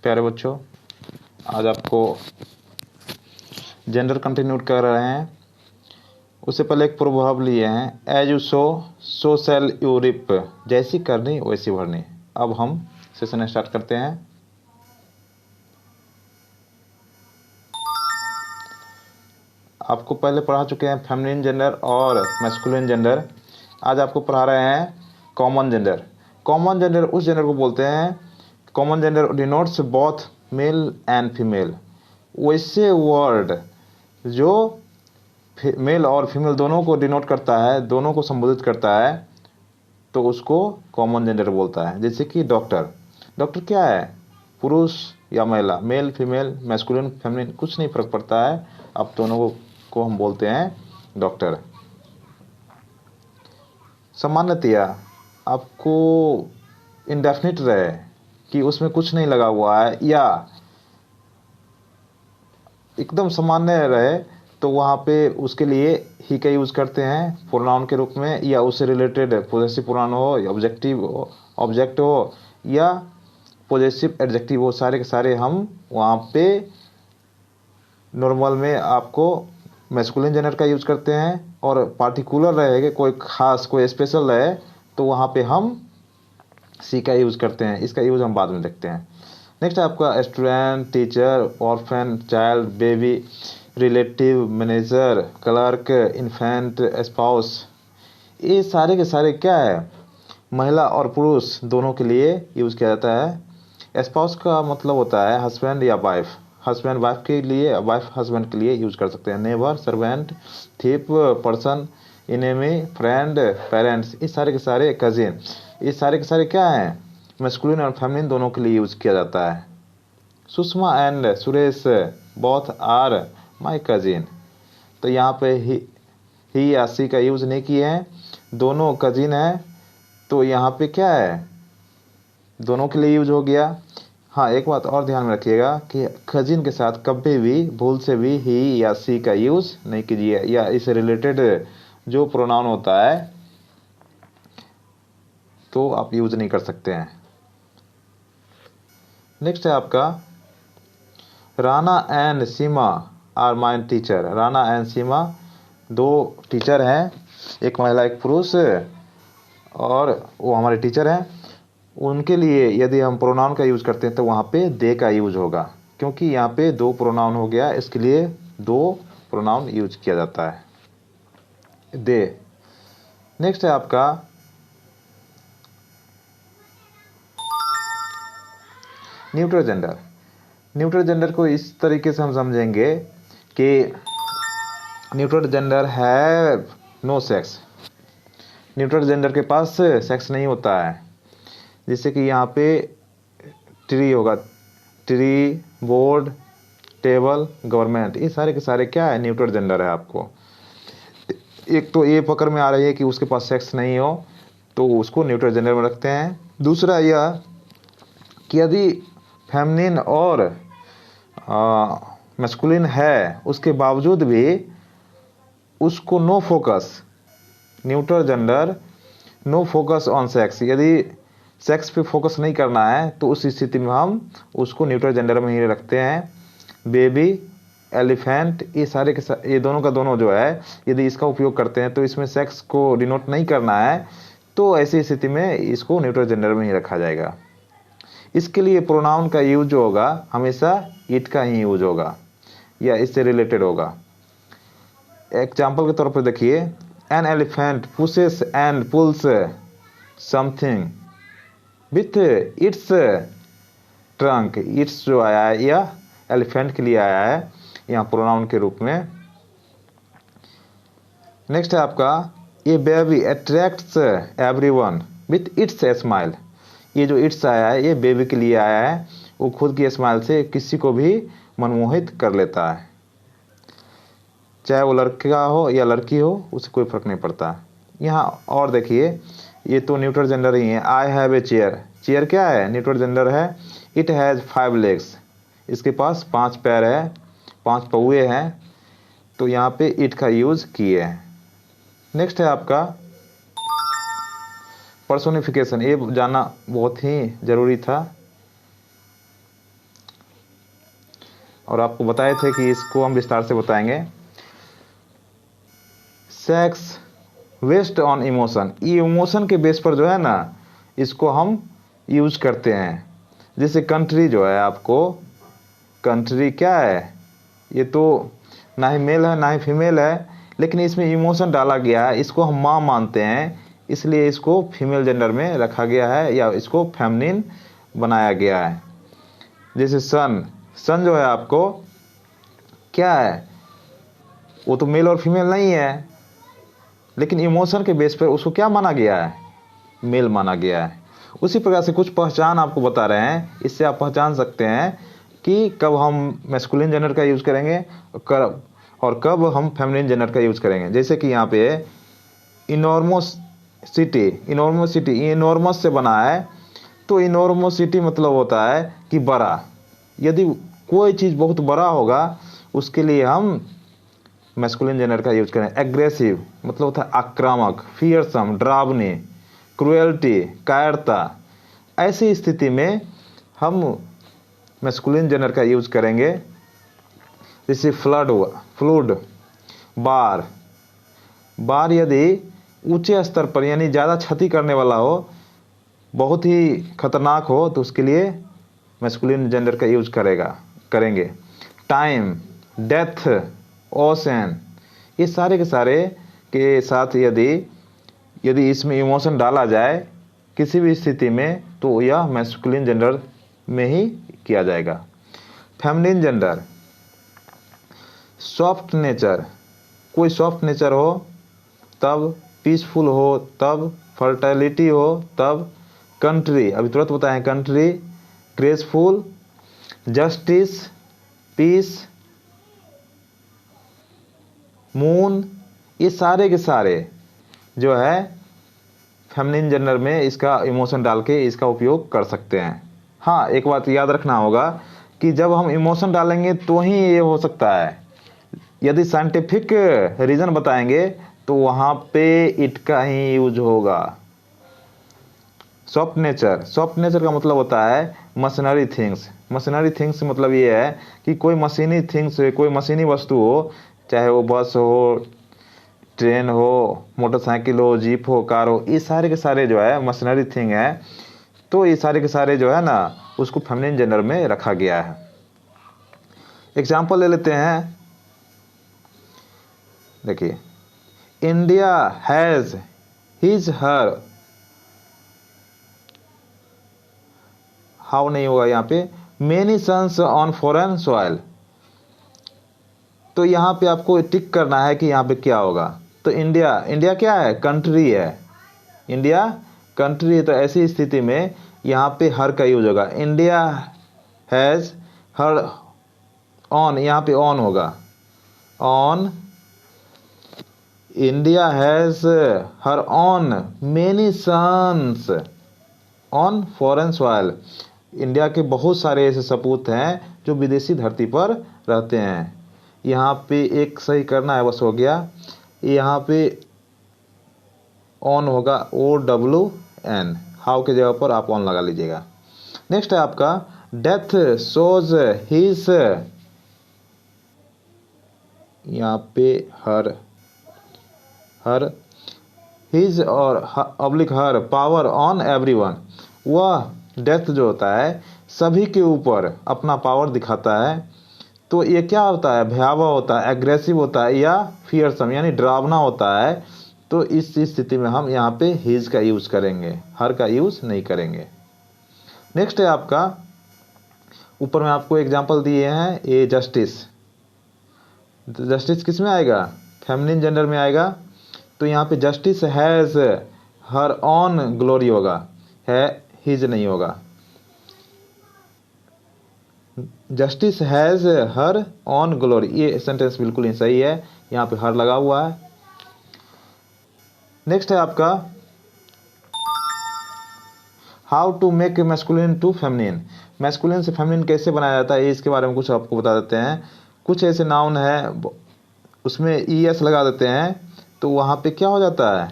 प्यारे बच्चों, आज आपको जेंडर कंटिन्यूड कर रहे हैं। उससे पहले एक प्रोवर्ब लिए हैं, as you sow so shall you reap, जैसी करनी वैसी भरनी। अब हम सेशन स्टार्ट करते हैं। आपको पहले पढ़ा चुके हैं फेमिनिन जेंडर और मैस्कुलिन जेंडर। आज आपको पढ़ा रहे हैं कॉमन जेंडर। कॉमन जेंडर उस जेंडर को बोलते हैं, common gender denotes both male and female. वैसे वर्ड जो मेल और फीमेल दोनों को डिनोट करता है, दोनों को संबोधित करता है, तो उसको कॉमन जेंडर बोलता है। जैसे कि डॉक्टर, डॉक्टर क्या है, पुरुष या महिला, मेल फीमेल मैस्कुलिन फेमिनिन कुछ नहीं फर्क पड़ता है, अब दोनों को हम बोलते हैं डॉक्टर। सामान्यतया आपको इंडेफिनिट रहे कि उसमें कुछ नहीं लगा हुआ है या एकदम सामान्य रहे तो वहाँ पे उसके लिए ही का यूज़ करते हैं प्रोनाउन के रूप में, या उससे रिलेटेड पोजेसिव प्रोनाउन हो या ऑब्जेक्ट हो या पोजेसिव एडजेक्टिव हो, सारे के सारे हम वहाँ पे नॉर्मल में आपको मैस्कुलिन जेंडर का यूज़ करते हैं। और पार्टिकुलर रहेगा, कोई खास कोई स्पेशल रहे तो वहाँ पे हम सी का यूज़ करते हैं। इसका यूज़ हम बाद में देखते हैं। नेक्स्ट है आपका student, teacher, orphan, child, baby, relative, manager, clerk, infant, spouse. ये सारे के सारे क्या है, महिला और पुरुष दोनों के लिए यूज़ किया जाता है। स्पाउस का मतलब होता है हस्बैंड या वाइफ, हस्बैंड वाइफ के लिए, वाइफ हस्बैंड के लिए यूज़ कर सकते हैं। Neighbour, servant, thief, person, enemy, friend, parents, ये सारे के सारे, कजिन, ये सारे के सारे क्या हैं, मैस्कुलिन और फेमिनिन दोनों के लिए यूज़ किया जाता है। Sushma and Suresh both are my cousin, तो यहाँ पे ही या सी का यूज़ नहीं किए हैं, दोनों कजिन हैं, तो यहाँ पे क्या है, दोनों के लिए यूज हो गया। हाँ, एक बात और ध्यान में रखिएगा कि कजिन के साथ कभी भी भूल से भी ही या सी का यूज़ नहीं कीजिए, या इससे रिलेटेड जो प्रोनाउन होता है तो आप यूज़ नहीं कर सकते हैं। नेक्स्ट है आपका Rana and Seema are my teacher. Rana and Seema दो टीचर हैं, एक महिला एक पुरुष, और वो हमारे टीचर हैं। उनके लिए यदि हम प्रोनाउन का यूज़ करते हैं तो वहाँ पे दे का यूज़ होगा, क्योंकि यहाँ पे दो प्रोनाउन हो गया, इसके लिए दो प्रोनाउन यूज किया जाता है, दे। नेक्स्ट है आपका न्यूट्रल जेंडर। न्यूट्रल जेंडर को इस तरीके से हम समझेंगे कि न्यूट्रल जेंडर है नो सेक्स। न्यूट्रल जेंडर के पास सेक्स नहीं होता है। जैसे कि यहाँ पे ट्री होगा, ट्री, बोर्ड, टेबल, गवर्नमेंट, ये सारे के सारे क्या है, न्यूट्रल जेंडर है। आपको एक तो ये पकड़ में आ रही है कि उसके पास सेक्स नहीं हो तो उसको न्यूट्रल जेंडर में रखते हैं। दूसरा यह कि यदि फेमिनिन और मैस्कुलिन है उसके बावजूद भी उसको no focus, neutral gender no focus on sex, यदि सेक्स पे फोकस नहीं करना है तो उस स्थिति में हम उसको न्यूट्रल जेंडर में ही रखते हैं। बेबी, एलिफेंट, ये सारे के ये दोनों का दोनों जो है, यदि इसका उपयोग करते हैं तो इसमें सेक्स को डिनोट नहीं करना है, तो ऐसी स्थिति में इसको न्यूट्रल जेंडर में ही रखा जाएगा। इसके लिए प्रोनाउन का यूज जो होगा हमेशा इट का ही यूज होगा या इससे रिलेटेड होगा। एग्जाम्पल के तौर पर देखिए, an elephant pushes and pulls something with its trunk. Its जो आया है यह एलिफेंट के लिए आया है यहाँ प्रोनाउन के रूप में। नेक्स्ट है आपका ये baby attracts everyone with its smile. ये जो इट्स आया है ये बेबी के लिए आया है, वो खुद की स्माइल से किसी को भी मनमोहित कर लेता है, चाहे वो लड़का हो या लड़की हो, उसे कोई फर्क नहीं पड़ता। यहाँ और देखिए, ये तो न्यूट्रल जेंडर ही है। I have a chair, chair क्या है, न्यूट्रल जेंडर है। इट हैज़ 5 लेग्स, इसके पास 5 पैर है, 5 पौए हैं, तो यहाँ पे इट का यूज किए हैं। नेक्स्ट है आपका पर्सोनिफिकेशन। ये जानना बहुत ही ज़रूरी था। और आपको बताए थे कि इसको हम विस्तार से बताएंगे। सेक्स वेस्ट ऑन इमोशन, ये इमोशन के बेस पर जो है ना इसको हम यूज करते हैं। जैसे कंट्री जो है, आपको कंट्री क्या है, ये तो ना ही मेल है ना ही फीमेल है, लेकिन इसमें इमोशन डाला गया है, इसको हम माँ मानते हैं, इसलिए इसको फीमेल जेंडर में रखा गया है या इसको फेमिनिन बनाया गया है। जैसे सन, सन जो है आपको क्या है, वो तो मेल और फीमेल नहीं है, लेकिन इमोशन के बेस पर उसको क्या माना गया है, मेल माना गया है। उसी प्रकार से कुछ पहचान आपको बता रहे हैं, इससे आप पहचान सकते हैं कि कब हम मैस्कुलिन जेंडर का यूज़ करेंगे और कब हम फेमिनिन जेंडर का यूज़ करेंगे। जैसे कि यहाँ पे इनॉर्मोसिटी, इनॉर्मोसिटी इनॉर्मस से बना है, तो इनॉर्मोसिटी मतलब होता है कि बड़ा। यदि कोई चीज़ बहुत बड़ा होगा उसके लिए हम मैस्कुलिन जेंडर का यूज करें। एग्रेसिव मतलब होता है आक्रामक, फियरसम डरावनी, क्रुएल्टी कायरता, ऐसी स्थिति में हम मैस्कुलिन जेंडर का यूज करेंगे। जैसे फ्लूड, बार, बार यदि ऊंचे स्तर पर यानी ज़्यादा क्षति करने वाला हो, बहुत ही खतरनाक हो, तो उसके लिए मैस्कुलिन जेंडर का यूज करेंगे। टाइम, डेथ, ओशन, ये सारे के सारे के साथ यदि इसमें इमोशन डाला जाए किसी भी स्थिति में, तो यह मैस्कुलिन जेंडर में ही किया जाएगा। फेमिनिन जेंडर, सॉफ्ट नेचर, कोई सॉफ्ट नेचर हो तब, पीसफुल हो तब, फर्टिलिटी हो तब। कंट्री, अभी तुरंत बताएं, country, graceful, justice, peace, moon, ये सारे के सारे जो है फेमिनिन जेंडर में इसका इमोशन डाल के इसका उपयोग कर सकते हैं। हाँ, एक बात याद रखना होगा कि जब हम इमोशन डालेंगे तो ही ये हो सकता है। यदि साइंटिफिक रीज़न बताएंगे तो वहाँ पे इट का ही यूज होगा। सॉफ्ट नेचर, सॉफ्ट नेचर का मतलब होता है मशीनरी थिंग्स। मशीनरी थिंग्स मतलब ये है कि कोई मशीनी थिंग्स, कोई मशीनी वस्तु हो, चाहे वो बस हो, ट्रेन हो, मोटरसाइकिल हो, जीप हो, कार हो, ये सारे के सारे जो है मशीनरी थिंग है, तो ये सारे के सारे जो है ना उसको फेमिनिन जेंडर में रखा गया है। एग्जाम्पल ले लेते हैं। देखिए, India has his her, how नहीं होगा यहाँ पे, many sons on foreign soil. तो यहाँ पे आपको टिक करना है कि यहाँ पे क्या होगा। तो इंडिया, इंडिया क्या है, कंट्री है, इंडिया कंट्री है, तो ऐसी स्थिति में यहाँ पे हर का यूज होगा। इंडिया हैज हर ऑन, यहाँ पे ऑन होगा, on, India has her on many sons on foreign soil. India के बहुत सारे ऐसे सपूत हैं जो विदेशी धरती पर रहते हैं। यहाँ पे एक सही करना है, बस हो गया। यहाँ पे ऑन होगा, OWN, हाउ के जगह पर आप ऑन लगा लीजिएगा। नेक्स्ट है आपका डेथ शोज हिज, यहाँ पे हर हिज और oblique her power on everyone. वह डेथ जो होता है सभी के ऊपर अपना पावर दिखाता है। तो ये क्या होता है, भयावह होता है, एग्रेसिव होता है या फियरसम यानी डरावना होता है। तो इस स्थिति में हम यहाँ पे हिज का यूज करेंगे, हर का यूज नहीं करेंगे। नेक्स्ट है आपका, ऊपर में आपको एग्जांपल दिए हैं, ये जस्टिस। जस्टिस किस में आएगा, फेमिनिन जेंडर में आएगा। तो यहाँ पे justice has her on glory होगा, है हिज नहीं होगा। Justice has her on glory, ये सेंटेंस बिल्कुल ही सही है, यहाँ पे हर लगा हुआ है। नेक्स्ट है आपका how to make masculine to feminine. Masculine से फेमिनिन कैसे बनाया जाता है, इसके बारे में कुछ आपको बता देते हैं। कुछ ऐसे नाउन है उसमें ES लगा देते हैं, तो वहाँ पे क्या हो जाता है,